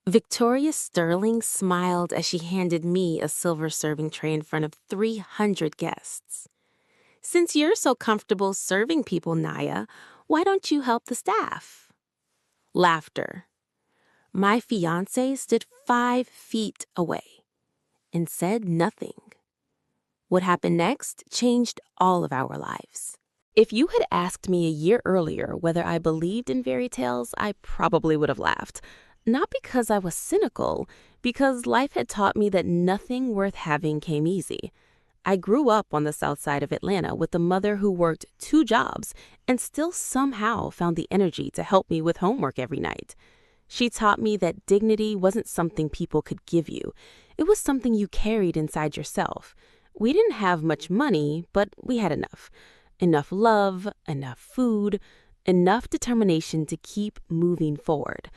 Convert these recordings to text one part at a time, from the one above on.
Victoria Sterling smiled as she handed me a silver serving tray in front of 300 guests. Since you're so comfortable serving people, Naya, why don't you help the staff? Laughter. My fiancé stood 5 feet away and said nothing. What happened next changed all of our lives. If you had asked me a year earlier whether I believed in fairy tales, I probably would have laughed. Not because I was cynical, because life had taught me that nothing worth having came easy. I grew up on the south side of Atlanta with a mother who worked 2 jobs and still somehow found the energy to help me with homework every night. She taught me that dignity wasn't something people could give you. It was something you carried inside yourself. We didn't have much money, but we had enough. Enough love, enough food, enough determination to keep moving forward.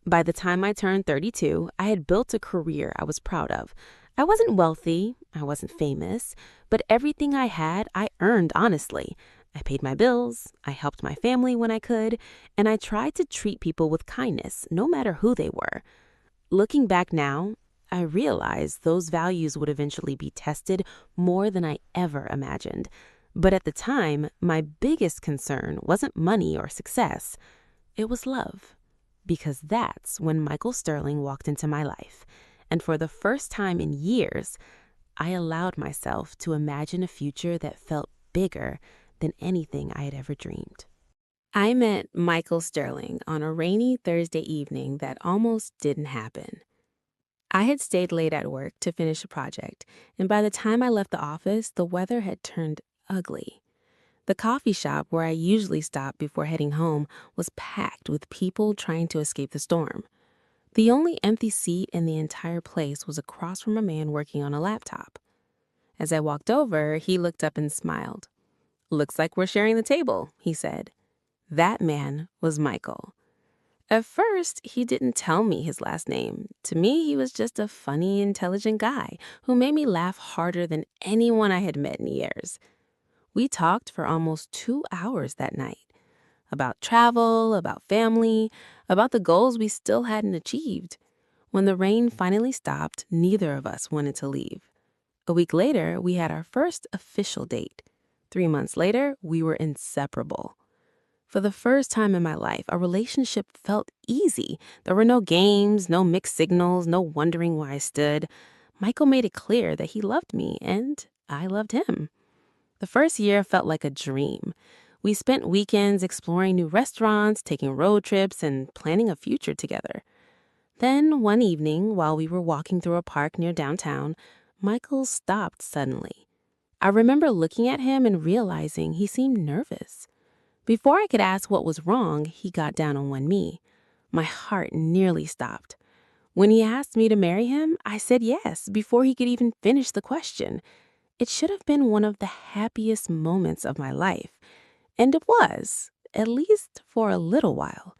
By the time I turned 32, I had built a career I was proud of. I wasn't wealthy, I wasn't famous, but everything I had, I earned honestly. I paid my bills, I helped my family when I could, and I tried to treat people with kindness, no matter who they were. Looking back now, I realize those values would eventually be tested more than I ever imagined. But at the time, my biggest concern wasn't money or success. It was love. Because that's when Michael Sterling walked into my life. And for the first time in years, I allowed myself to imagine a future that felt bigger than anything I had ever dreamed. I met Michael Sterling on a rainy Thursday evening that almost didn't happen. I had stayed late at work to finish a project, and by the time I left the office, the weather had turned ugly. The coffee shop where I usually stop before heading home was packed with people trying to escape the storm. The only empty seat in the entire place was across from a man working on a laptop. As I walked over, he looked up and smiled. "Looks like we're sharing the table," he said. That man was Michael. At first, he didn't tell me his last name. To me, he was just a funny, intelligent guy who made me laugh harder than anyone I had met in years. We talked for almost 2 hours that night. About travel, about family, about the goals we still hadn't achieved. When the rain finally stopped, neither of us wanted to leave. A week later, we had our first official date. 3 months later, we were inseparable. For the first time in my life, our relationship felt easy. There were no games, no mixed signals, no wondering why I stood. Michael made it clear that he loved me, and I loved him. The first year felt like a dream. We spent weekends exploring new restaurants, taking road trips, and planning a future together. Then, one evening, while we were walking through a park near downtown, Michael stopped suddenly. I remember looking at him and realizing he seemed nervous. Before I could ask what was wrong, he got down on one knee. My heart nearly stopped. When he asked me to marry him, I said yes before he could even finish the question. It should have been one of the happiest moments of my life. And it was, at least for a little while.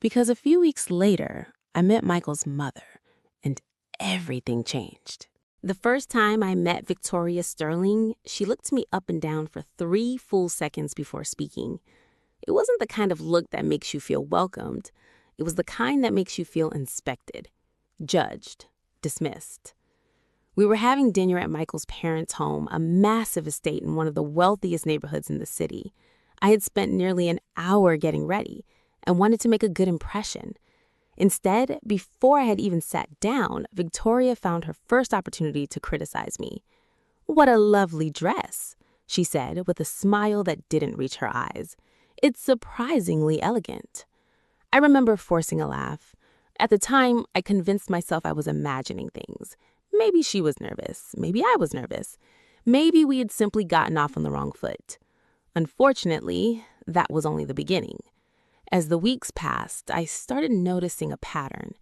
Because a few weeks later, I met Michael's mother, and everything changed. The first time I met Victoria Sterling, she looked me up and down for 3 full seconds before speaking. It wasn't the kind of look that makes you feel welcomed. It was the kind that makes you feel inspected, judged, dismissed. We were having dinner at Michael's parents' home, a massive estate in one of the wealthiest neighborhoods in the city. I had spent nearly an hour getting ready and wanted to make a good impression. Instead, before I had even sat down, Victoria found her first opportunity to criticize me. "What a lovely dress," she said with a smile that didn't reach her eyes. "It's surprisingly elegant." I remember forcing a laugh. At the time, I convinced myself I was imagining things. Maybe she was nervous. Maybe I was nervous. Maybe we had simply gotten off on the wrong foot. Unfortunately, that was only the beginning. As the weeks passed, I started noticing a pattern.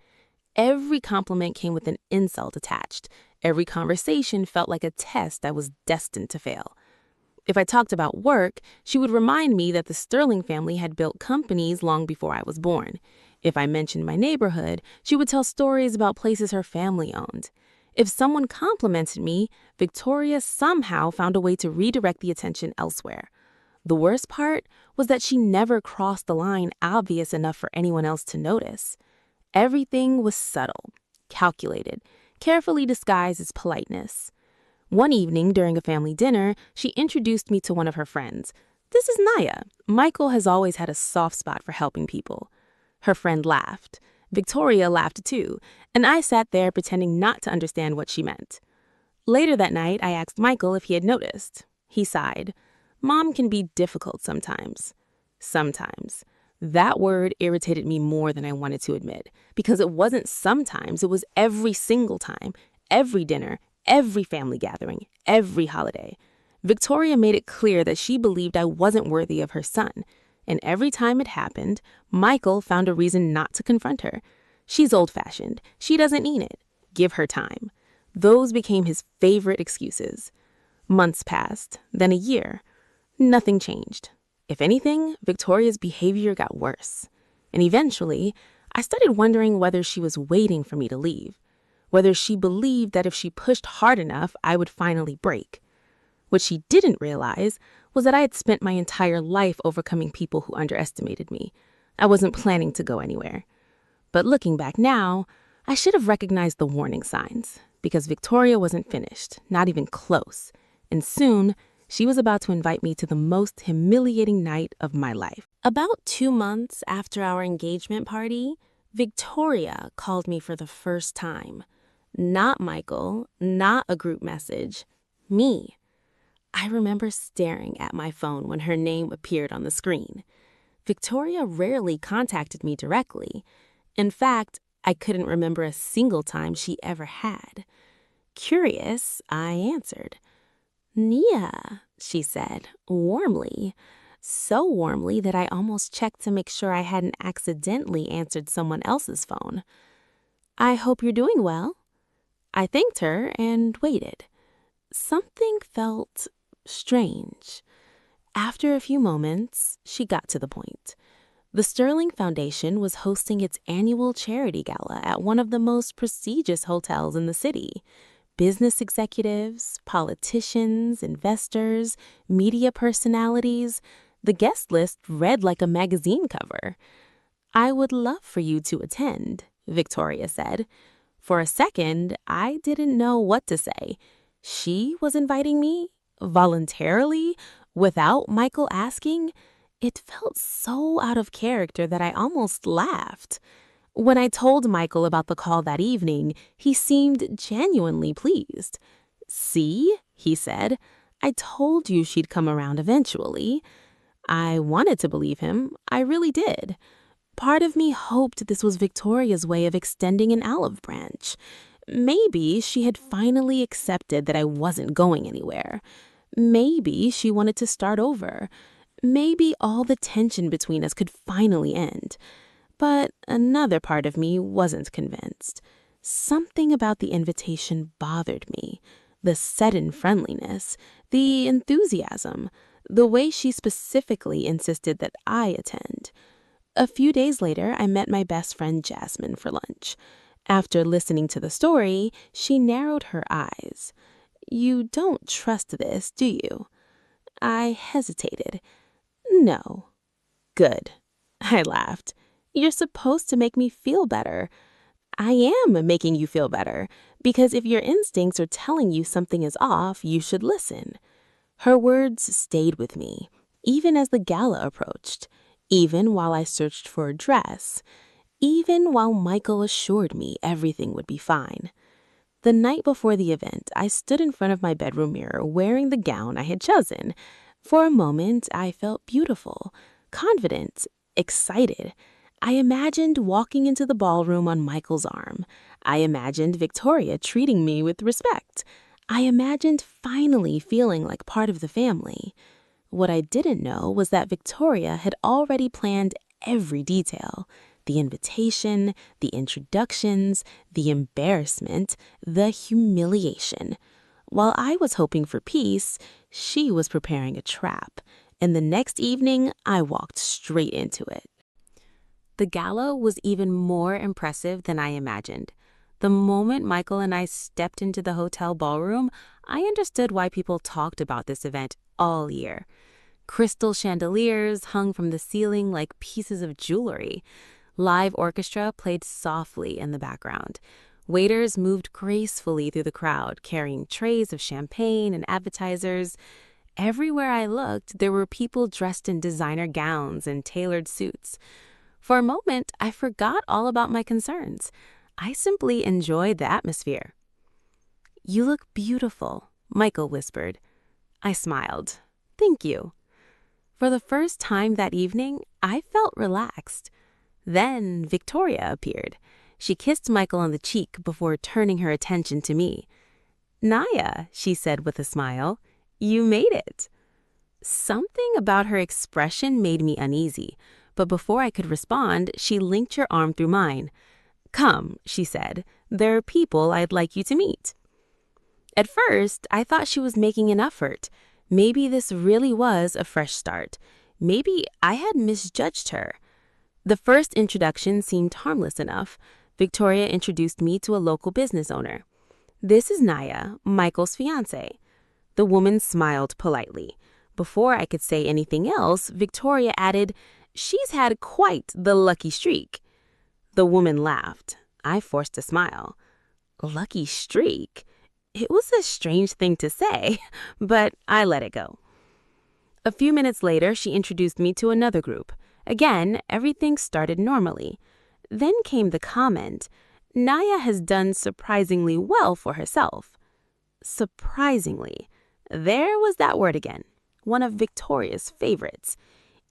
Every compliment came with an insult attached. Every conversation felt like a test I was destined to fail. If I talked about work, she would remind me that the Sterling family had built companies long before I was born. If I mentioned my neighborhood, she would tell stories about places her family owned. If someone complimented me, Victoria somehow found a way to redirect the attention elsewhere. The worst part was that she never crossed the line obvious enough for anyone else to notice. Everything was subtle, calculated, carefully disguised as politeness. One evening during a family dinner, she introduced me to one of her friends. "This is Naya. Michael has always had a soft spot for helping people." Her friend laughed. Victoria laughed too, and I sat there pretending not to understand what she meant. Later that night, I asked Michael if he had noticed. He sighed. "Mom can be difficult sometimes." Sometimes. That word irritated me more than I wanted to admit, because it wasn't sometimes, it was every single time, every dinner, every family gathering, every holiday. Victoria made it clear that she believed I wasn't worthy of her son, and every time it happened, Michael found a reason not to confront her. "She's old-fashioned. She doesn't mean it. Give her time." Those became his favorite excuses. Months passed, then a year. Nothing changed. If anything, Victoria's behavior got worse. And eventually, I started wondering whether she was waiting for me to leave, whether she believed that if she pushed hard enough, I would finally break. What she didn't realize was that I had spent my entire life overcoming people who underestimated me. I wasn't planning to go anywhere. But looking back now, I should have recognized the warning signs, because Victoria wasn't finished, not even close. And soon, she was about to invite me to the most humiliating night of my life. About 2 months after our engagement party, Victoria called me for the first time. Not Michael, not a group message, me. I remember staring at my phone when her name appeared on the screen. Victoria rarely contacted me directly. In fact, I couldn't remember a single time she ever had. Curious, I answered. "Nia," she said, warmly. So warmly that I almost checked to make sure I hadn't accidentally answered someone else's phone. "I hope you're doing well." I thanked her and waited. Something felt strange. After a few moments, she got to the point. The Sterling Foundation was hosting its annual charity gala at one of the most prestigious hotels in the city. Business executives, politicians, investors, media personalities. The guest list read like a magazine cover. "I would love for you to attend," Victoria said. For a second, I didn't know what to say. She was inviting me? Voluntarily? Without Michael asking? It felt so out of character that I almost laughed. When I told Michael about the call that evening, he seemed genuinely pleased. "See," he said, "I told you she'd come around eventually." I wanted to believe him. I really did. Part of me hoped this was Victoria's way of extending an olive branch. Maybe she had finally accepted that I wasn't going anywhere. Maybe she wanted to start over. Maybe all the tension between us could finally end. But another part of me wasn't convinced. Something about the invitation bothered me. The sudden friendliness, the enthusiasm, the way she specifically insisted that I attend. A few days later, I met my best friend Jasmine for lunch. After listening to the story, she narrowed her eyes. "You don't trust this, do you?" I hesitated. "No." "Good." I laughed. "You're supposed to make me feel better." "I am making you feel better, because if your instincts are telling you something is off, you should listen." Her words stayed with me, even as the gala approached, even while I searched for a dress, even while Michael assured me everything would be fine. The night before the event, I stood in front of my bedroom mirror wearing the gown I had chosen. For a moment, I felt beautiful, confident, excited. I imagined walking into the ballroom on Michael's arm. I imagined Victoria treating me with respect. I imagined finally feeling like part of the family. What I didn't know was that Victoria had already planned every detail. The invitation, the introductions, the embarrassment, the humiliation. While I was hoping for peace, she was preparing a trap. And the next evening, I walked straight into it. The gala was even more impressive than I imagined. The moment Michael and I stepped into the hotel ballroom, I understood why people talked about this event all year. Crystal chandeliers hung from the ceiling like pieces of jewelry. Live orchestra played softly in the background. Waiters moved gracefully through the crowd, carrying trays of champagne and appetizers. Everywhere I looked, there were people dressed in designer gowns and tailored suits. For a moment, I forgot all about my concerns. I simply enjoyed the atmosphere. "You look beautiful," Michael whispered. I smiled. "Thank you." For the first time that evening, I felt relaxed. Then Victoria appeared. She kissed Michael on the cheek before turning her attention to me. "Naya," she said with a smile, "you made it." Something about her expression made me uneasy, but before I could respond, she linked her arm through mine. "Come," she said, "there are people I'd like you to meet." At first, I thought she was making an effort. Maybe this really was a fresh start. Maybe I had misjudged her. The first introduction seemed harmless enough. Victoria introduced me to a local business owner. "This is Naya, Michael's fiancé." The woman smiled politely. Before I could say anything else, Victoria added, "She's had quite the lucky streak." The woman laughed. I forced a smile. Lucky streak? It was a strange thing to say, but I let it go. A few minutes later, she introduced me to another group. Again, everything started normally. Then came the comment, "Naya has done surprisingly well for herself." Surprisingly. There was that word again, one of Victoria's favorites.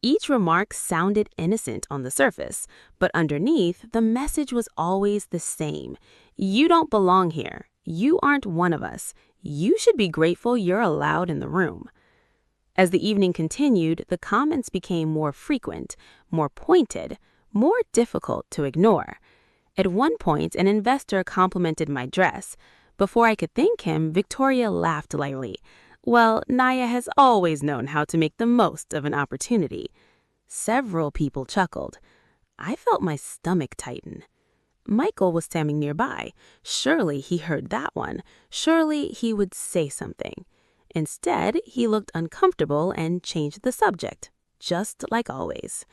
Each remark sounded innocent on the surface, but underneath, the message was always the same. You don't belong here. You aren't one of us. You should be grateful you're allowed in the room. As the evening continued, the comments became more frequent, more pointed, more difficult to ignore. At one point, an investor complimented my dress. Before I could thank him, Victoria laughed lightly. Well, Naya has always known how to make the most of an opportunity. Several people chuckled. I felt my stomach tighten. Michael was standing nearby. Surely he heard that one. Surely he would say something. Instead, he looked uncomfortable and changed the subject, just like always.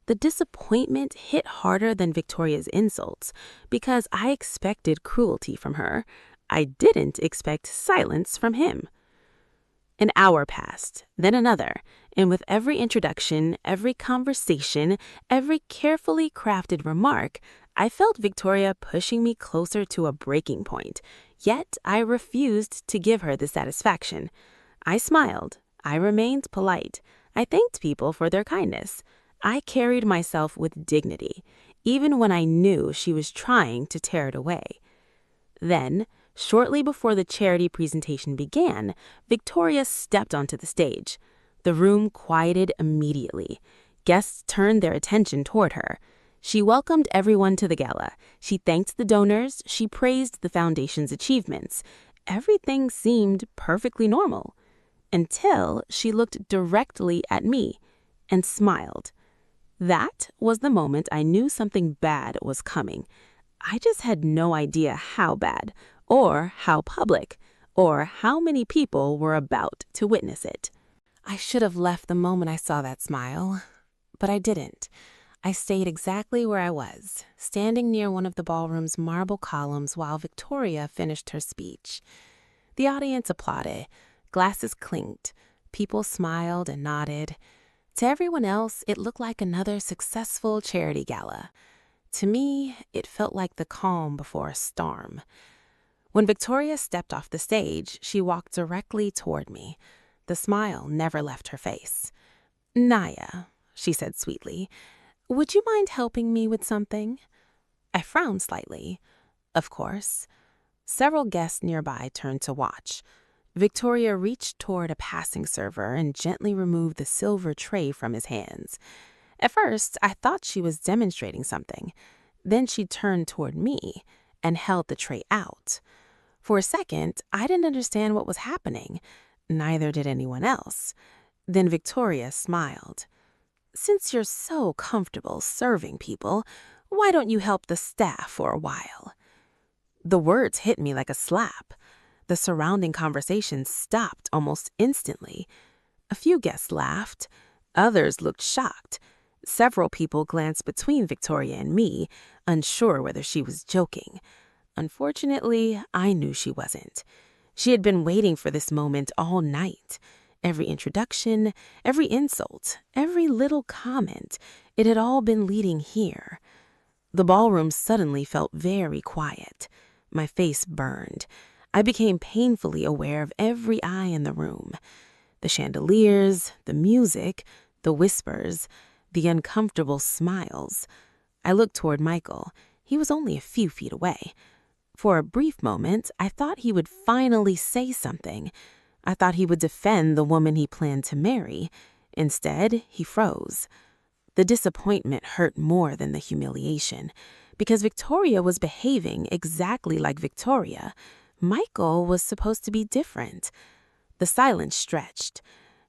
The disappointment hit harder than Victoria's insults, because I expected cruelty from her. I didn't expect silence from him. An hour passed, then another, and with every introduction, every conversation, every carefully crafted remark, I felt Victoria pushing me closer to a breaking point, yet I refused to give her the satisfaction. I smiled. I remained polite. I thanked people for their kindness. I carried myself with dignity, even when I knew she was trying to tear it away. Then, shortly before the charity presentation began, Victoria stepped onto the stage. The room quieted immediately. Guests turned their attention toward her. She welcomed everyone to the gala. She thanked the donors. She praised the foundation's achievements. Everything seemed perfectly normal. Until she looked directly at me and smiled. That was the moment I knew something bad was coming. I just had no idea how bad, or how public, or how many people were about to witness it. I should have left the moment I saw that smile, but I didn't. I stayed exactly where I was, standing near one of the ballroom's marble columns while Victoria finished her speech. The audience applauded, glasses clinked, people smiled and nodded. To everyone else, it looked like another successful charity gala. To me, it felt like the calm before a storm. When Victoria stepped off the stage, she walked directly toward me. The smile never left her face. "Naya," she said sweetly, "would you mind helping me with something?" I frowned slightly. Of course. Several guests nearby turned to watch. Victoria reached toward a passing server and gently removed the silver tray from his hands. At first, I thought she was demonstrating something. Then she turned toward me and held the tray out. For a second, I didn't understand what was happening. Neither did anyone else. Then Victoria smiled. "Since you're so comfortable serving people, why don't you help the staff for a while?" The words hit me like a slap. The surrounding conversation stopped almost instantly. A few guests laughed. Others looked shocked. Several people glanced between Victoria and me, unsure whether she was joking. Unfortunately, I knew she wasn't. She had been waiting for this moment all night. Every introduction, every insult, every little comment, it had all been leading here. The ballroom suddenly felt very quiet. My face burned. I became painfully aware of every eye in the room. The chandeliers, the music, the whispers, the uncomfortable smiles. I looked toward Michael. He was only a few feet away. For a brief moment, I thought he would finally say something. I thought he would defend the woman he planned to marry. Instead, he froze. The disappointment hurt more than the humiliation, because Victoria was behaving exactly like Victoria. Michael was supposed to be different. The silence stretched.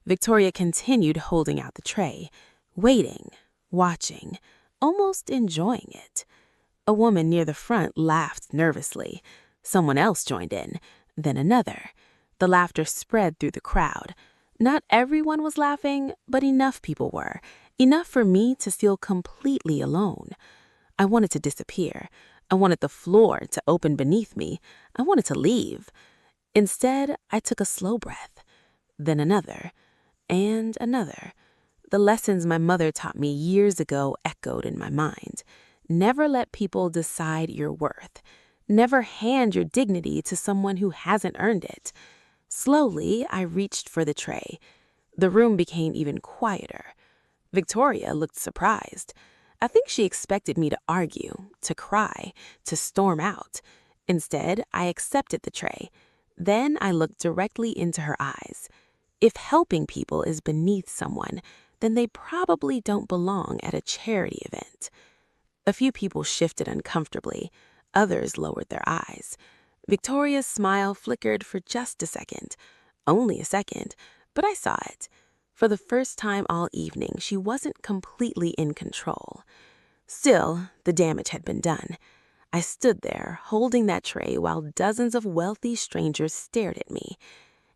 Victoria continued holding out the tray, waiting, watching, almost enjoying it. A woman near the front laughed nervously. Someone else joined in, then another. The laughter spread through the crowd. Not everyone was laughing, but enough people were. Enough for me to feel completely alone. I wanted to disappear. I wanted the floor to open beneath me. I wanted to leave. Instead, I took a slow breath, then another, and another. The lessons my mother taught me years ago echoed in my mind. Never let people decide your worth. Never hand your dignity to someone who hasn't earned it. Slowly, I reached for the tray. The room became even quieter. Victoria looked surprised. I think she expected me to argue, to cry, to storm out. Instead, I accepted the tray. Then I looked directly into her eyes. If helping people is beneath someone, then they probably don't belong at a charity event. A few people shifted uncomfortably. Others lowered their eyes. Victoria's smile flickered for just a second. Only a second, but I saw it. For the first time all evening, she wasn't completely in control. Still, the damage had been done. I stood there, holding that tray while dozens of wealthy strangers stared at me.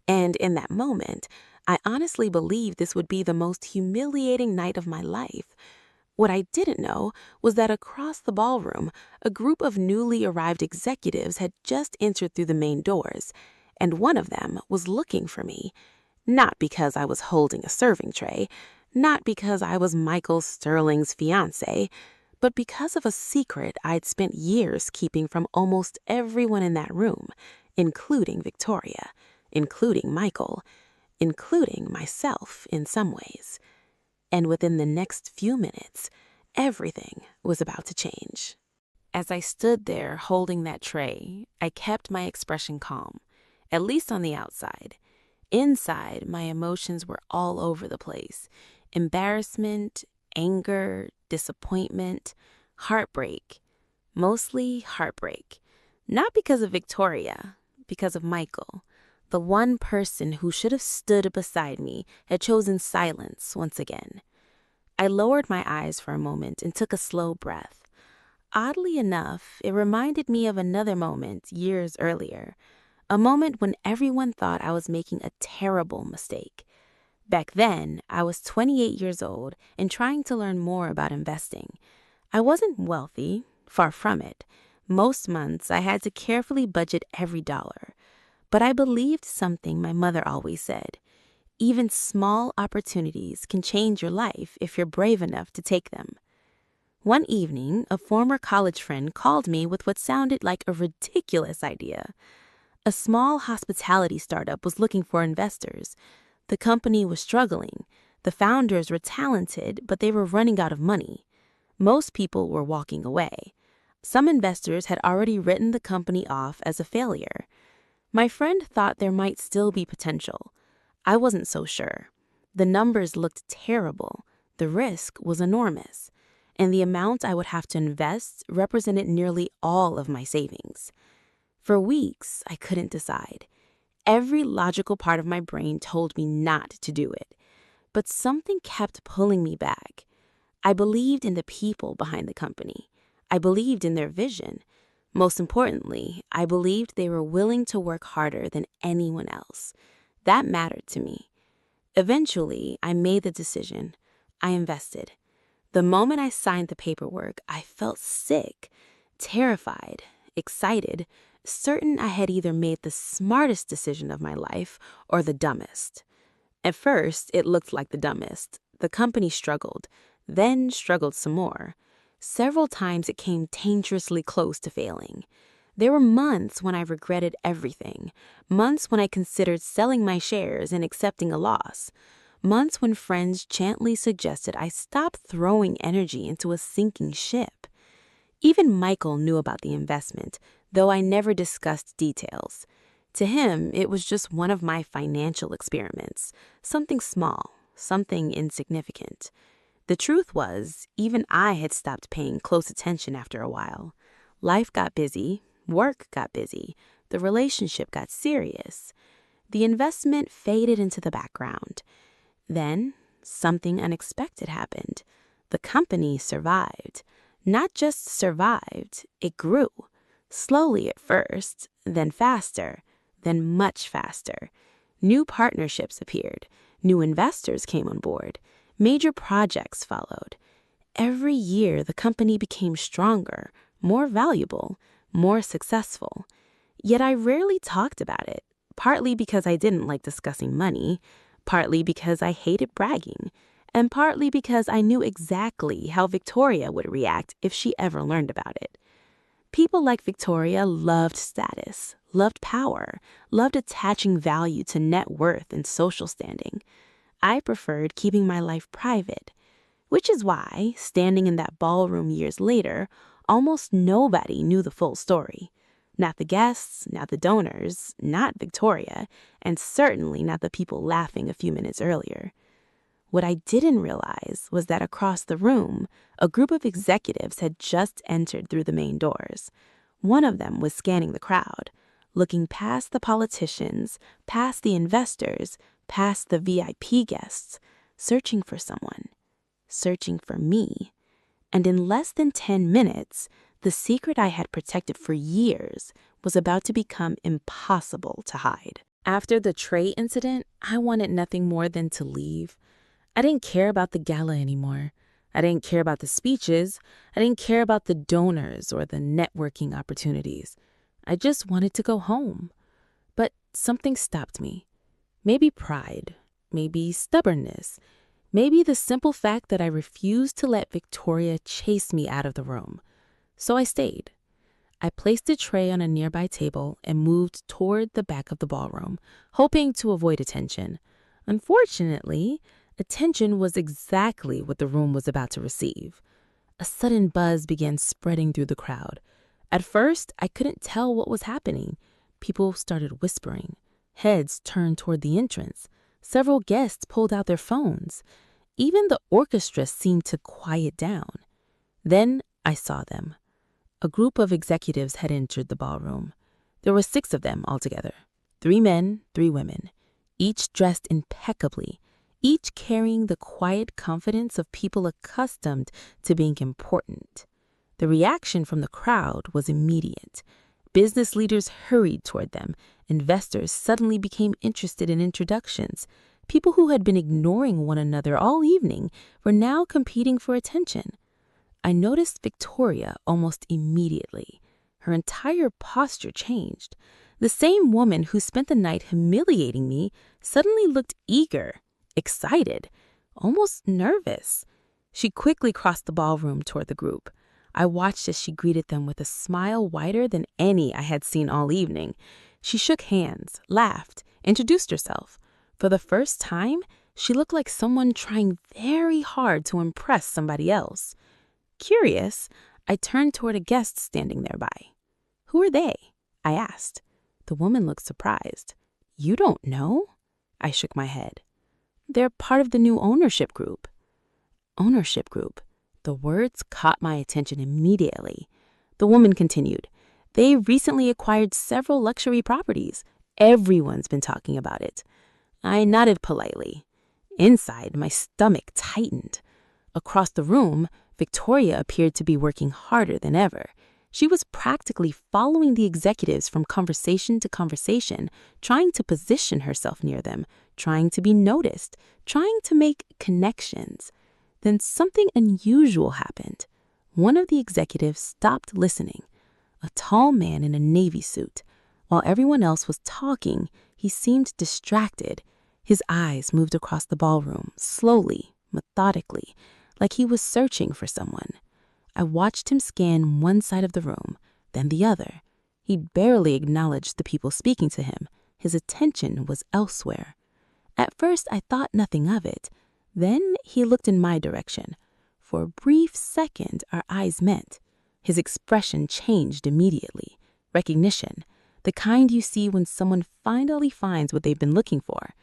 And in that moment, I honestly believed this would be the most humiliating night of my life. What I didn't know was that across the ballroom, a group of newly arrived executives had just entered through the main doors, and one of them was looking for me. Not because I was holding a serving tray, not because I was Michael Sterling's fiancé, but because of a secret I'd spent years keeping from almost everyone in that room, including Victoria, including Michael, including myself in some ways. And within the next few minutes, everything was about to change. As I stood there holding that tray, I kept my expression calm, at least on the outside. Inside, my emotions were all over the place. Embarrassment, anger, disappointment, heartbreak. Mostly heartbreak. Not because of Victoria, because of Michael. The one person who should have stood beside me had chosen silence once again. I lowered my eyes for a moment and took a slow breath. Oddly enough, it reminded me of another moment years earlier, a moment when everyone thought I was making a terrible mistake. Back then, I was 28 years old and trying to learn more about investing. I wasn't wealthy, far from it. Most months, I had to carefully budget every dollar. But I believed something my mother always said. Even small opportunities can change your life if you're brave enough to take them. One evening, a former college friend called me with what sounded like a ridiculous idea. A small hospitality startup was looking for investors. The company was struggling. The founders were talented, but they were running out of money. Most people were walking away. Some investors had already written the company off as a failure. My friend thought there might still be potential. I wasn't so sure. The numbers looked terrible. The risk was enormous. And the amount I would have to invest represented nearly all of my savings. For weeks, I couldn't decide. Every logical part of my brain told me not to do it. But something kept pulling me back. I believed in the people behind the company. I believed in their vision. Most importantly, I believed they were willing to work harder than anyone else. That mattered to me. Eventually, I made the decision. I invested. The moment I signed the paperwork, I felt sick, terrified, excited, certain I had either made the smartest decision of my life or the dumbest. At first, it looked like the dumbest. The company struggled, then struggled some more. Several times it came dangerously close to failing. There were months when I regretted everything, months when I considered selling my shares and accepting a loss, months when friends gently suggested I stop throwing energy into a sinking ship. Even Michael knew about the investment, though I never discussed details. To him, it was just one of my financial experiments, something small, something insignificant. The truth was, even I had stopped paying close attention after a while. Life got busy, work got busy, the relationship got serious. The investment faded into the background. Then, something unexpected happened. The company survived. Not just survived, it grew. Slowly at first, then faster, then much faster. New partnerships appeared. New investors came on board. Major projects followed. Every year, the company became stronger, more valuable, more successful. Yet I rarely talked about it, partly because I didn't like discussing money, partly because I hated bragging, and partly because I knew exactly how Victoria would react if she ever learned about it. People like Victoria loved status, loved power, loved attaching value to net worth and social standing. I preferred keeping my life private, which is why, standing in that ballroom years later, almost nobody knew the full story. Not the guests, not the donors, not Victoria, and certainly not the people laughing a few minutes earlier. What I didn't realize was that across the room, a group of executives had just entered through the main doors. One of them was scanning the crowd, looking past the politicians, past the investors, past the VIP guests, searching for someone, searching for me. And in less than 10 minutes, the secret I had protected for years was about to become impossible to hide. After the tray incident, I wanted nothing more than to leave. I didn't care about the gala anymore. I didn't care about the speeches. I didn't care about the donors or the networking opportunities. I just wanted to go home. But something stopped me. Maybe pride, maybe stubbornness, maybe the simple fact that I refused to let Victoria chase me out of the room. So I stayed. I placed a tray on a nearby table and moved toward the back of the ballroom, hoping to avoid attention. Unfortunately, attention was exactly what the room was about to receive. A sudden buzz began spreading through the crowd. At first, I couldn't tell what was happening. People started whispering. Heads turned toward the entrance. Several guests pulled out their phones. Even the orchestra seemed to quiet down. Then I saw them. A group of executives had entered the ballroom. There were 6 of them altogether. 3 men, 3 women, each dressed impeccably, each carrying the quiet confidence of people accustomed to being important. The reaction from the crowd was immediate. Business leaders hurried toward them. Investors suddenly became interested in introductions. People who had been ignoring one another all evening were now competing for attention. I noticed Victoria almost immediately. Her entire posture changed. The same woman who spent the night humiliating me suddenly looked eager, excited, almost nervous. She quickly crossed the ballroom toward the group. I watched as she greeted them with a smile wider than any I had seen all evening. She shook hands, laughed, introduced herself. For the first time, she looked like someone trying very hard to impress somebody else. Curious, I turned toward a guest standing nearby. "Who are they?" I asked. The woman looked surprised. "You don't know?" I shook my head. "They're part of the new ownership group." Ownership group. The words caught my attention immediately. The woman continued. "They recently acquired several luxury properties. Everyone's been talking about it." I nodded politely. Inside, my stomach tightened. Across the room, Victoria appeared to be working harder than ever. She was practically following the executives from conversation to conversation, trying to position herself near them, trying to be noticed, trying to make connections. Then something unusual happened. One of the executives stopped listening, a tall man in a navy suit. While everyone else was talking, he seemed distracted. His eyes moved across the ballroom, slowly, methodically, like he was searching for someone. I watched him scan one side of the room, then the other. He barely acknowledged the people speaking to him. His attention was elsewhere. At first, I thought nothing of it. Then he looked in my direction. For a brief second, our eyes met. His expression changed immediately. Recognition, the kind you see when someone finally finds what they've been looking for.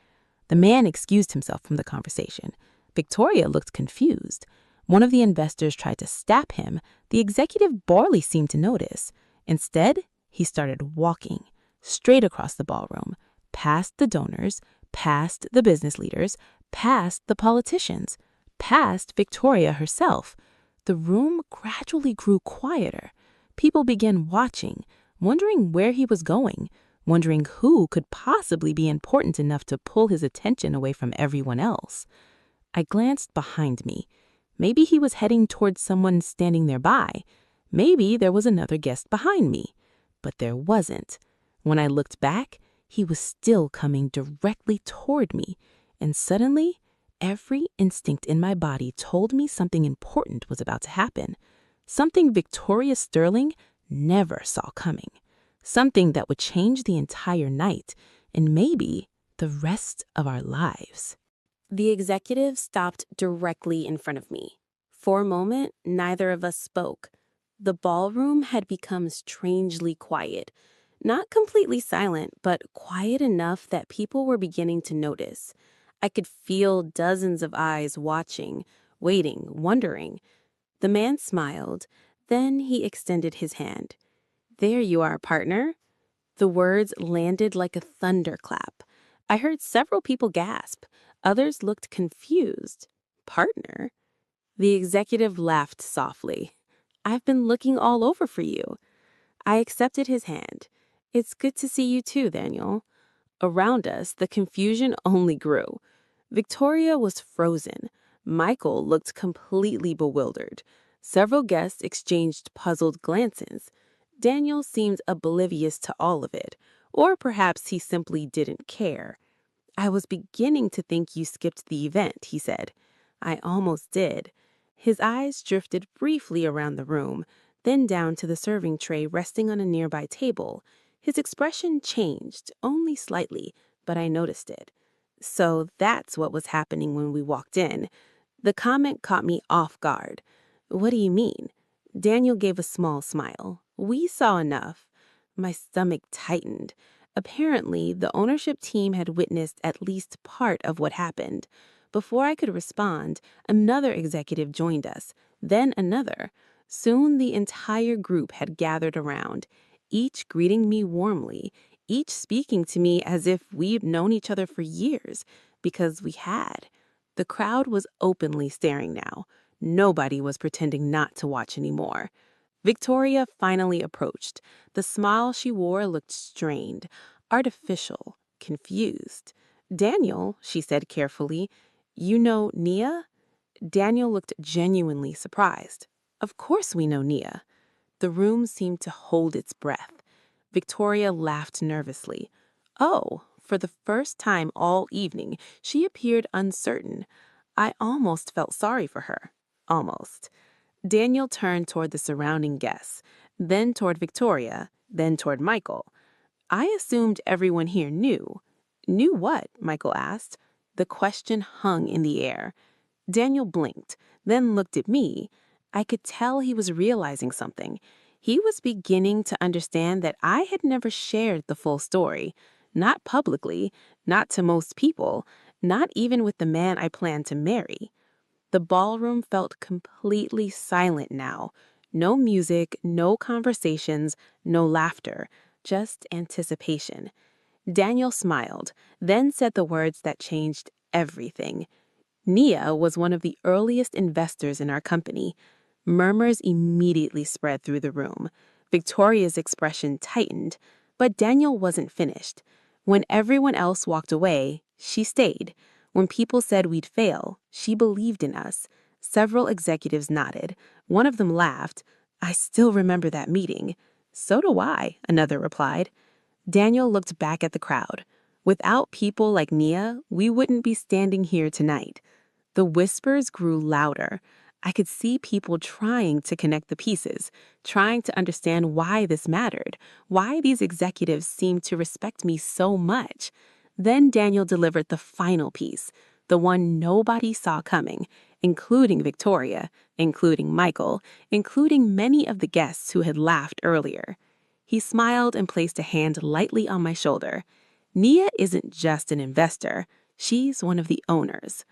The man excused himself from the conversation. Victoria looked confused. One of the investors tried to stab him. The executive barely seemed to notice. Instead, he started walking straight across the ballroom, past the donors, past the business leaders, past the politicians, past Victoria herself. The room gradually grew quieter. People began watching, wondering where he was going, wondering who could possibly be important enough to pull his attention away from everyone else. I glanced behind me. Maybe he was heading towards someone standing nearby. Maybe there was another guest behind me. But there wasn't. When I looked back, he was still coming directly toward me. And suddenly, every instinct in my body told me something important was about to happen. Something Victoria Sterling never saw coming. Something that would change the entire night and maybe the rest of our lives. The executive stopped directly in front of me. For a moment, neither of us spoke. The ballroom had become strangely quiet. Not completely silent, but quiet enough that people were beginning to notice. I could feel dozens of eyes watching, waiting, wondering. The man smiled. Then he extended his hand. "There you are, partner." The words landed like a thunderclap. I heard several people gasp. Others looked confused. "Partner?" The executive laughed softly. "I've been looking all over for you." I accepted his hand. "It's good to see you too, Daniel." Around us, the confusion only grew. Victoria was frozen. Michael looked completely bewildered. Several guests exchanged puzzled glances. Daniel seemed oblivious to all of it, or perhaps he simply didn't care. "I was beginning to think you skipped the event," he said. "I almost did." His eyes drifted briefly around the room, then down to the serving tray resting on a nearby table. His expression changed, only slightly, but I noticed it. "So that's what was happening when we walked in." The comment caught me off guard. "What do you mean?" Daniel gave a small smile. "We saw enough." My stomach tightened. Apparently, the ownership team had witnessed at least part of what happened. Before I could respond, another executive joined us, then another. Soon the entire group had gathered around, each greeting me warmly, each speaking to me as if we'd known each other for years, because we had. The crowd was openly staring now. Nobody was pretending not to watch anymore. Victoria finally approached. The smile she wore looked strained, artificial, confused. "Daniel," she said carefully, "you know Nia?" Daniel looked genuinely surprised. "Of course we know Nia." The room seemed to hold its breath. Victoria laughed nervously. "Oh," for the first time all evening, she appeared uncertain. I almost felt sorry for her. Almost. Daniel turned toward the surrounding guests, then toward Victoria, then toward Michael. "I assumed everyone here knew." "Knew what?" Michael asked. The question hung in the air. Daniel blinked, then looked at me. I could tell he was realizing something. He was beginning to understand that I had never shared the full story. Not publicly, not to most people, not even with the man I planned to marry. The ballroom felt completely silent now. No music, no conversations, no laughter, just anticipation. Daniel smiled, then said the words that changed everything. "Nia was one of the earliest investors in our company." Murmurs immediately spread through the room. Victoria's expression tightened, but Daniel wasn't finished. When everyone else walked away, she stayed. When people said we'd fail, she believed in us. Several executives nodded. One of them laughed. "I still remember that meeting." "So do I," another replied. Daniel looked back at the crowd. "Without people like Nia, we wouldn't be standing here tonight." The whispers grew louder. I could see people trying to connect the pieces, trying to understand why this mattered, why these executives seemed to respect me so much. Then Daniel delivered the final piece, the one nobody saw coming, including Victoria, including Michael, including many of the guests who had laughed earlier. He smiled and placed a hand lightly on my shoulder. "Nia isn't just an investor. She's one of the owners."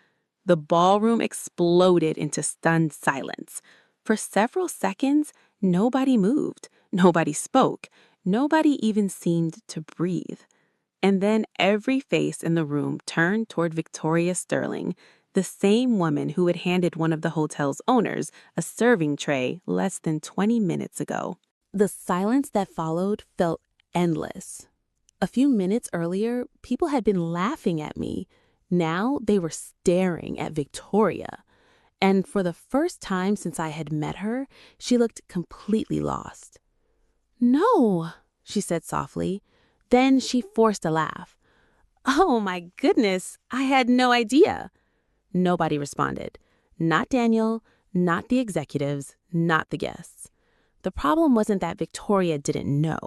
The ballroom exploded into stunned silence. For several seconds, nobody moved, nobody spoke, nobody even seemed to breathe. And then every face in the room turned toward Victoria Sterling, the same woman who had handed one of the hotel's owners a serving tray less than 20 minutes ago. The silence that followed felt endless. A few minutes earlier, people had been laughing at me. Now they were staring at Victoria. And for the first time since I had met her, she looked completely lost. "No," she said softly. Then she forced a laugh. "Oh my goodness, I had no idea." Nobody responded. Not Daniel, not the executives, not the guests. The problem wasn't that Victoria didn't know.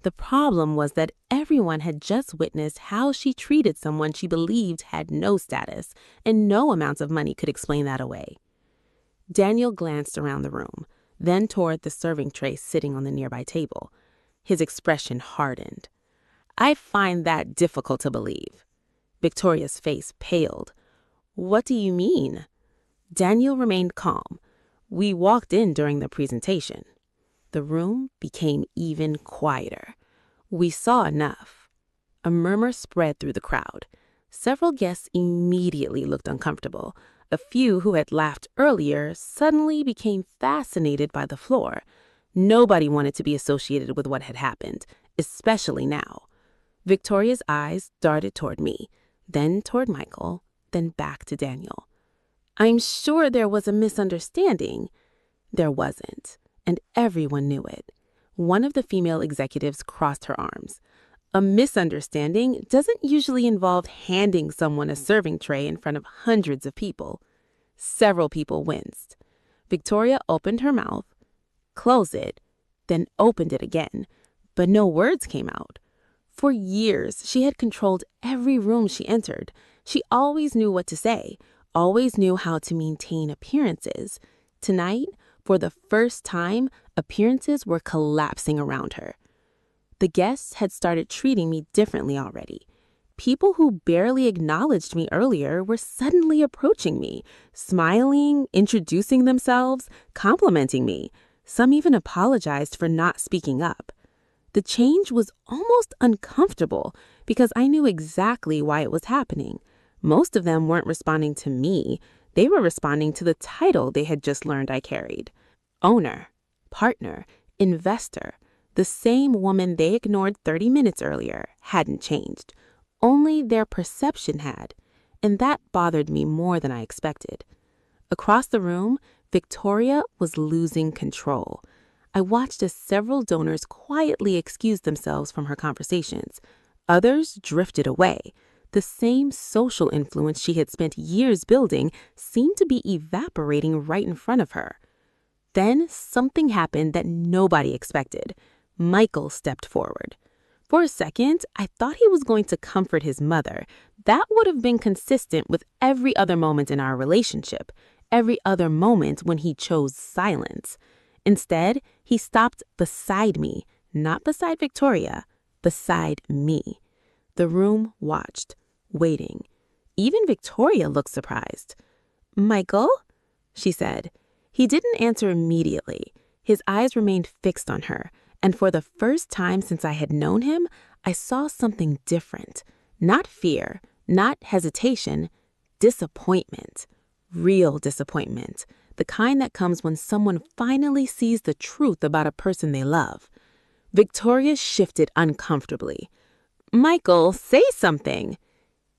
The problem was that everyone had just witnessed how she treated someone she believed had no status, and no amounts of money could explain that away. Daniel glanced around the room, then toward the serving tray sitting on the nearby table. His expression hardened. "I find that difficult to believe." Victoria's face paled. "What do you mean?" Daniel remained calm. "We walked in during the presentation." The room became even quieter. We saw enough. A murmur spread through the crowd. Several guests immediately looked uncomfortable. A few who had laughed earlier suddenly became fascinated by the floor. Nobody wanted to be associated with what had happened, especially now. Victoria's eyes darted toward me, then toward Michael, then back to Daniel. "I'm sure there was a misunderstanding." There wasn't, and everyone knew it. One of the female executives crossed her arms. "A misunderstanding doesn't usually involve handing someone a serving tray in front of hundreds of people." Several people winced. Victoria opened her mouth, closed it, then opened it again, but no words came out. For years, she had controlled every room she entered. She always knew what to say, always knew how to maintain appearances. Tonight, for the first time, appearances were collapsing around her. The guests had started treating me differently already. People who barely acknowledged me earlier were suddenly approaching me, smiling, introducing themselves, complimenting me. Some even apologized for not speaking up. The change was almost uncomfortable because I knew exactly why it was happening. Most of them weren't responding to me. They were responding to the title they had just learned I carried. Owner, partner, investor. The same woman they ignored 30 minutes earlier hadn't changed. Only their perception had. And that bothered me more than I expected. Across the room, Victoria was losing control. I watched as several donors quietly excused themselves from her conversations. Others drifted away. The same social influence she had spent years building seemed to be evaporating right in front of her. Then something happened that nobody expected. Michael stepped forward. For a second, I thought he was going to comfort his mother. That would have been consistent with every other moment in our relationship, every other moment when he chose silence. Instead, he stopped beside me, not beside Victoria, beside me. The room watched, waiting. Even Victoria looked surprised. "Michael?" she said. He didn't answer immediately. His eyes remained fixed on her, and for the first time since I had known him, I saw something different. Not fear, not hesitation, disappointment. Real disappointment. The kind that comes when someone finally sees the truth about a person they love. Victoria shifted uncomfortably. "Michael, say something."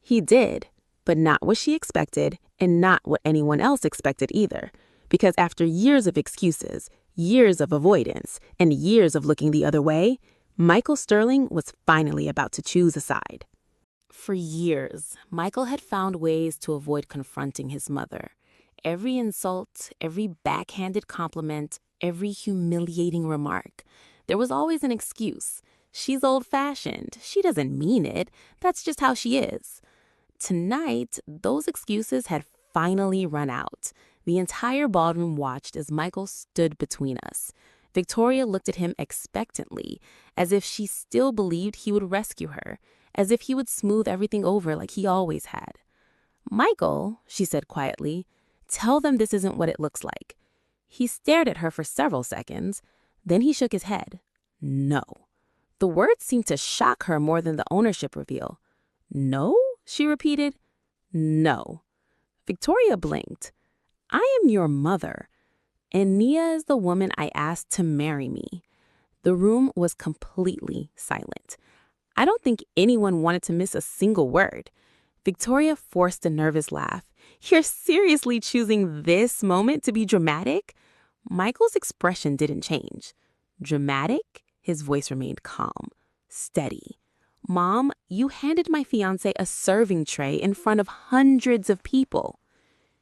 He did, but not what she expected and not what anyone else expected either. Because after years of excuses, years of avoidance, and years of looking the other way, Michael Sterling was finally about to choose a side. For years, Michael had found ways to avoid confronting his mother. Every insult, every backhanded compliment, every humiliating remark. There was always an excuse. She's old-fashioned. She doesn't mean it. That's just how she is. Tonight, those excuses had finally run out. The entire ballroom watched as Michael stood between us. Victoria looked at him expectantly, as if she still believed he would rescue her, as if he would smooth everything over like he always had. "Michael," she said quietly, "tell them this isn't what it looks like." He stared at her for several seconds. Then he shook his head. No. The words seemed to shock her more than the ownership reveal. "No?" she repeated. "No." Victoria blinked. "I am your mother, and Nia is the woman I asked to marry me." The room was completely silent. I don't think anyone wanted to miss a single word. Victoria forced a nervous laugh. "You're seriously choosing this moment to be dramatic?" Michael's expression didn't change. "Dramatic?" His voice remained calm, steady. "Mom, you handed my fiancé a serving tray in front of hundreds of people."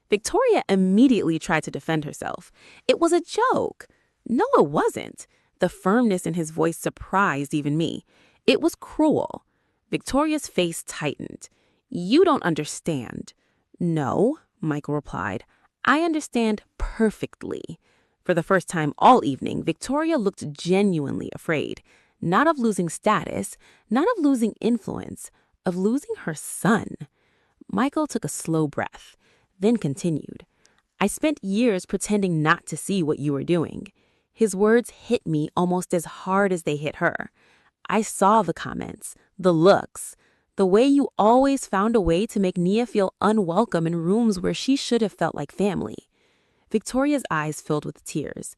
Victoria immediately tried to defend herself. "It was a joke." "No, it wasn't." The firmness in his voice surprised even me. "It was cruel." Victoria's face tightened. "You don't understand." "No," Michael replied. "I understand perfectly." For the first time all evening, Victoria looked genuinely afraid. Not of losing status, not of losing influence, of losing her son. Michael took a slow breath, then continued. "I spent years pretending not to see what you were doing." His words hit me almost as hard as they hit her. "I saw the comments, the looks, the way you always found a way to make Nia feel unwelcome in rooms where she should have felt like family." Victoria's eyes filled with tears.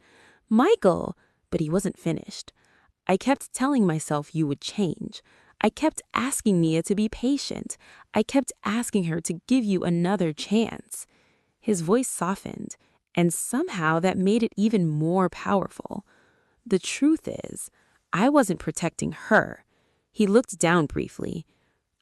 "Michael," but he wasn't finished. "I kept telling myself you would change. I kept asking Nia to be patient. I kept asking her to give you another chance." His voice softened, and somehow that made it even more powerful. "The truth is, I wasn't protecting her." He looked down briefly.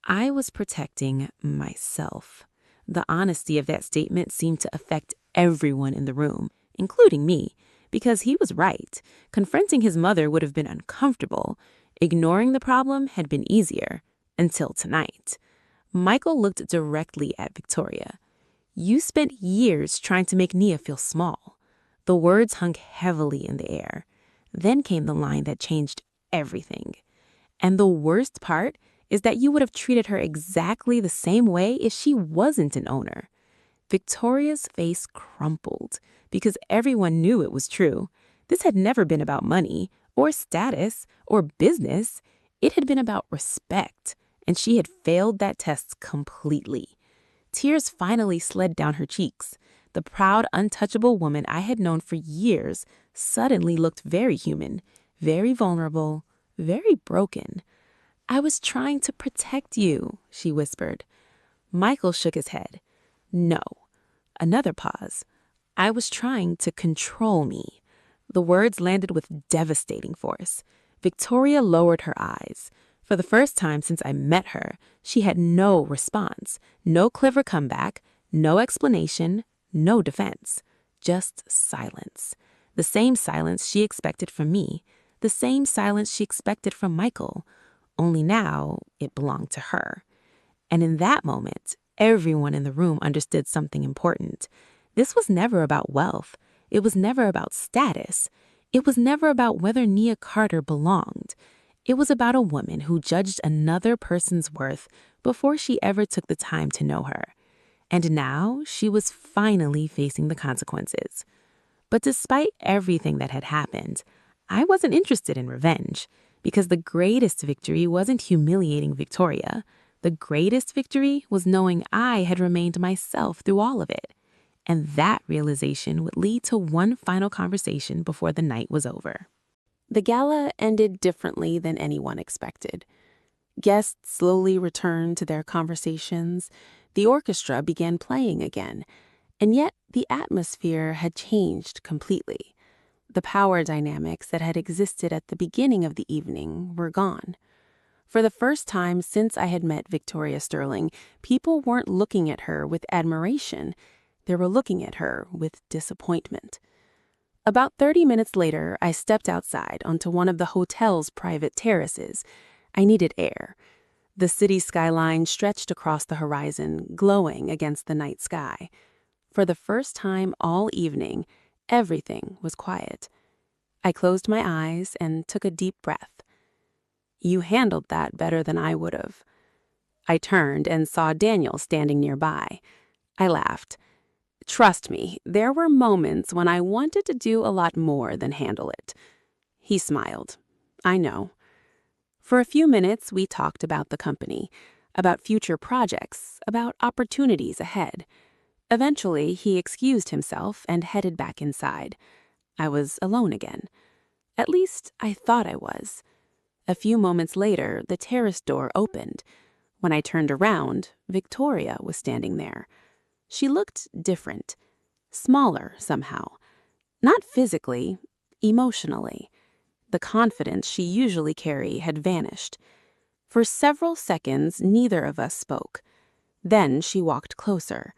"I was protecting myself." The honesty of that statement seemed to affect everyone in the room, including me, because he was right. Confronting his mother would have been uncomfortable. Ignoring the problem had been easier, until tonight. Michael looked directly at Victoria. "You spent years trying to make Nia feel small." The words hung heavily in the air. Then came the line that changed everything. "And the worst part is that you would have treated her exactly the same way if she wasn't an owner." Victoria's face crumpled because everyone knew it was true. This had never been about money or status or business. It had been about respect, and she had failed that test completely. Tears finally slid down her cheeks. The proud, untouchable woman I had known for years suddenly looked very human, very vulnerable, very broken. "I was trying to protect you," she whispered. Michael shook his head. "No." Another pause. "I was trying to control me." The words landed with devastating force. Victoria lowered her eyes. For the first time since I met her, she had no response, no clever comeback, no explanation, no defense. Just silence. The same silence she expected from me, the same silence she expected from Michael. Only now it belonged to her. And in that moment, everyone in the room understood something important. This was never about wealth. It was never about status. It was never about whether Nia Carter belonged. It was about a woman who judged another person's worth before she ever took the time to know her. And now she was finally facing the consequences. But despite everything that had happened, I wasn't interested in revenge, because the greatest victory wasn't humiliating Victoria. The greatest victory was knowing I had remained myself through all of it. And that realization would lead to one final conversation before the night was over. The gala ended differently than anyone expected. Guests slowly returned to their conversations. The orchestra began playing again, and yet the atmosphere had changed completely. The power dynamics that had existed at the beginning of the evening were gone. For the first time since I had met Victoria Sterling, people weren't looking at her with admiration. They were looking at her with disappointment. About 30 minutes later, I stepped outside onto one of the hotel's private terraces. I needed air. The city skyline stretched across the horizon, glowing against the night sky. For the first time all evening, everything was quiet. I closed my eyes and took a deep breath. You handled that better than I would have. I turned and saw Daniel standing nearby. I laughed. Trust me, there were moments when I wanted to do a lot more than handle it. He smiled. I know. For a few minutes, we talked about the company, about future projects, about opportunities ahead. Eventually, he excused himself and headed back inside. I was alone again. At least, I thought I was. A few moments later, the terrace door opened. When I turned around, Victoria was standing there. She looked different, smaller somehow. Not physically, emotionally. The confidence she usually carried had vanished. For several seconds, neither of us spoke. Then she walked closer.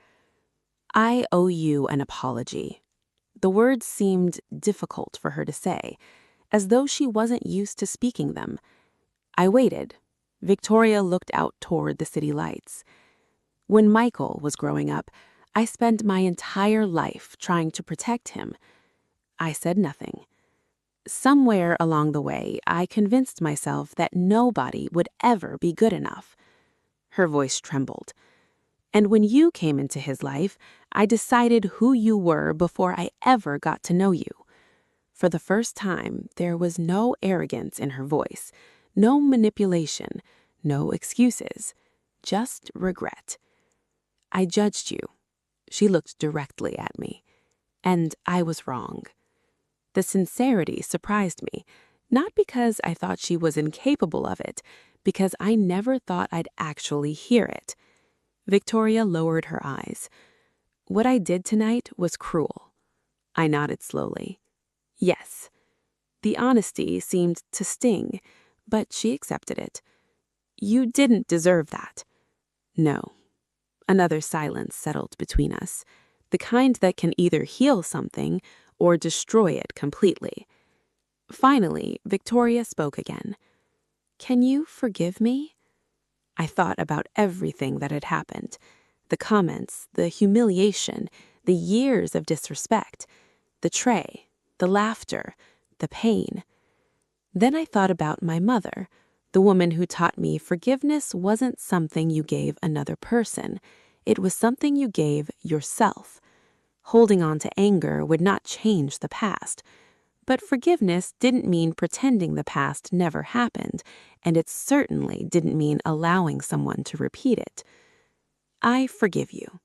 I owe you an apology. The words seemed difficult for her to say, as though she wasn't used to speaking them. I waited. Victoria looked out toward the city lights. When Michael was growing up, I spent my entire life trying to protect him. I said nothing. Somewhere along the way, I convinced myself that nobody would ever be good enough. Her voice trembled. And when you came into his life, I decided who you were before I ever got to know you. For the first time, there was no arrogance in her voice, no manipulation, no excuses, just regret. I judged you. She looked directly at me. And I was wrong. The sincerity surprised me, not because I thought she was incapable of it, because I never thought I'd actually hear it. Victoria lowered her eyes. What I did tonight was cruel. I nodded slowly. Yes. The honesty seemed to sting, but she accepted it. You didn't deserve that. No. Another silence settled between us, the kind that can either heal something or destroy it completely. Finally, Victoria spoke again. Can you forgive me? I thought about everything that had happened. The comments, the humiliation, the years of disrespect, the tray, the laughter, the pain. Then I thought about my mother, the woman who taught me forgiveness wasn't something you gave another person. It was something you gave yourself. Holding on to anger would not change the past. But forgiveness didn't mean pretending the past never happened, and it certainly didn't mean allowing someone to repeat it. I forgive you.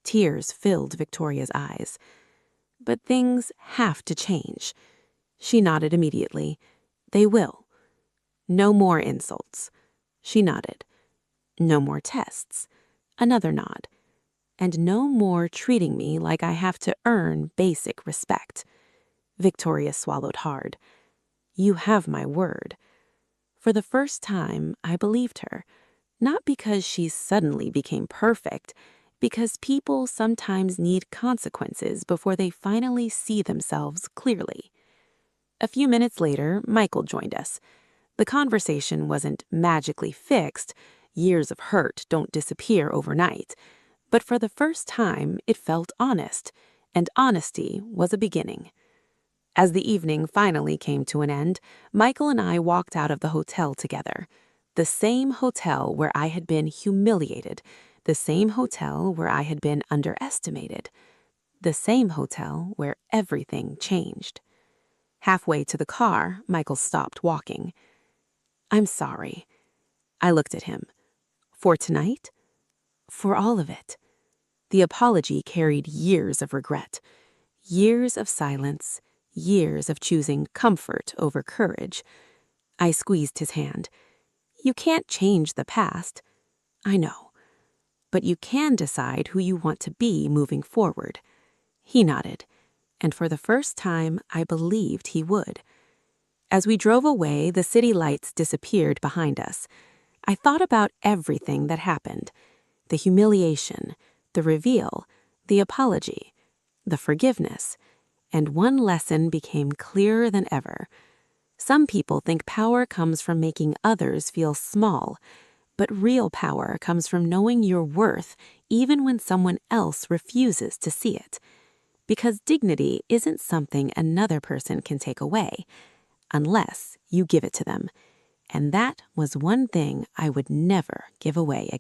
Tears filled Victoria's eyes. But things have to change. She nodded immediately. They will. No more insults. She nodded. No more tests. Another nod. And no more treating me like I have to earn basic respect. Victoria swallowed hard. You have my word. For the first time, I believed her. Not because she suddenly became perfect, because people sometimes need consequences before they finally see themselves clearly. A few minutes later, Michael joined us. The conversation wasn't magically fixed. Years of hurt don't disappear overnight. But for the first time, it felt honest, and honesty was a beginning. As the evening finally came to an end, Michael and I walked out of the hotel together. The same hotel where I had been humiliated, the same hotel where I had been underestimated, the same hotel where everything changed. Halfway to the car, Michael stopped walking. I'm sorry. I looked at him. For tonight? For all of it. The apology carried years of regret, years of silence, years of choosing comfort over courage. I squeezed his hand. You can't change the past. I know. but you can decide who you want to be moving forward." He nodded, and for the first time, I believed he would. As we drove away, the city lights disappeared behind us. I thought about everything that happened: the humiliation, the reveal, the apology, the forgiveness, and one lesson became clearer than ever. Some people think power comes from making others feel small, but real power comes from knowing your worth even when someone else refuses to see it. Because dignity isn't something another person can take away, unless you give it to them. And that was one thing I would never give away again.